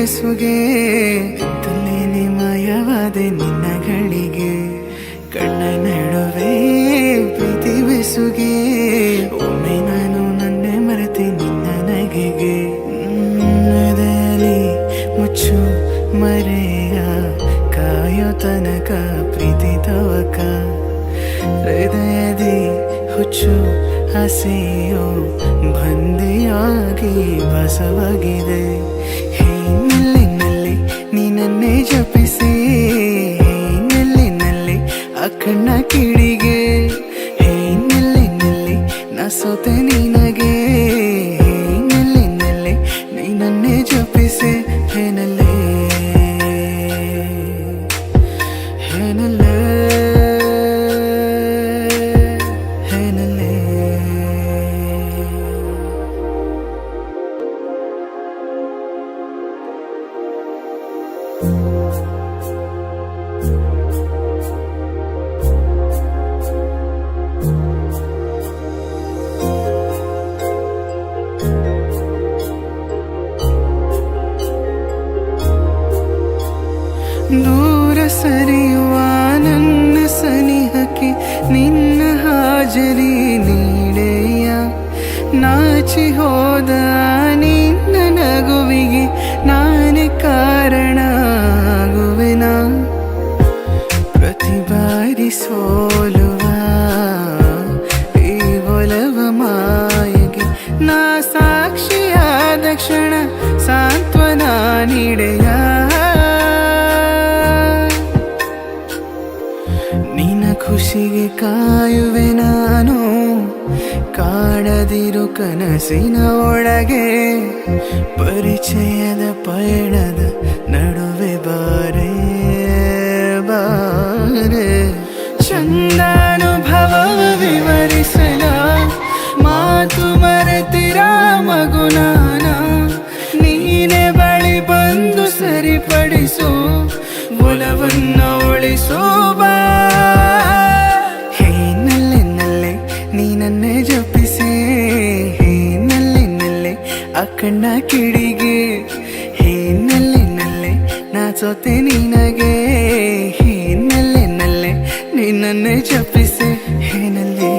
ಬೆಸುಗೆ ತಲೆಯಲ್ಲಿ ಮಾಯವಾದೆ ನಿನ್ನಗಳಿಗೆ ಕಣ್ಣ ನಡುವೆ ಪ್ರೀತಿ ಬೆಸುಗೆ ಒಮ್ಮೆ ನಾನು ನನ್ನೆ ಮರೆತೆ ನಿನ್ನ ನಗೆಗೆ ಅದರಲ್ಲಿ ಮುಚ್ಚು ಮರೆಯ ಕಾಯೋ ತನಕ ಪ್ರೀತಿ ತವಕ ಹೃದಯದಿ ಹುಚ್ಚು ಆಸೆಯೋ ಬಂದೆಯಾಗಿ ಬಸವಾಗಿದೆ ನಲ್ಲಿ ನೀ ನನ್ನೇ ಜಪಿಸಿ ನಲ್ಲಿ ಆ ಕಣ್ಣ ಕಿಡಿಗೆ ನಲ್ಲಿ ನಾ ಸೋತೆ ನಿನಗೆ ನಲ್ಲಿ ನೀ ನನ್ನೇ ಜಪಿಸಿ ನಲ್ಲೇ ನಲ್ಲೇ ದೂರ ಸರಿಯುವ ನನ್ನ ಸನಿಹಕ್ಕೆ ನಿನ್ನ ಹಾಜರಿ ನೀಡೆಯ ನಾಚಿ ಹೋದ ನಿನ್ನ ನಗುವಿಗೆ ನಾನೇ ಕಾರಣ ಆಗುವೆನ ಪ್ರತಿ ಬಾರಿ ಸೋಲುವ ಈ ಒಲವ ಮಾಯಗೆ ನಾ ಸಾಕ್ಷಿಯಾದ ಕ್ಷಣ ಸಾಂತ್ವನ ನೀಡೆಯ ನಿನ್ನ ಖುಷಿಗೆ ಕಾಯುವೆ ನಾನು ಕಾಣದಿರು ಕನಸಿನ ಒಳಗೆ ಪರಿಚಯದ ಪಯಣದ ನಡುವೆ ಬಾರೆ ಬಾರೆ ಚಂದಾನುಭವ ವಿವರಿಸಲ ಮಾತು ಮರೆತಿರ ಮಗುನಾನ ನೀನೆ ಬಳಿ ಬಂದು ಸರಿಪಡಿಸು ಒಲವನ್ನ ಉಳಿಸೋ ಬಾ ನಲ್ಲೆ ನೀ ನನ್ನೇ ಜಪಿಸೆ ನಲ್ಲೆ ಆ ಕಣ್ಣ ಕಿಡಿಗೆ ನಲ್ಲೆ ನಾ ಸೋತೆ ನಿನಗೆ ನಲ್ಲೆ ನೀ ನನ್ನೇ ಜಪಿಸೆ ನಲ್ಲೆ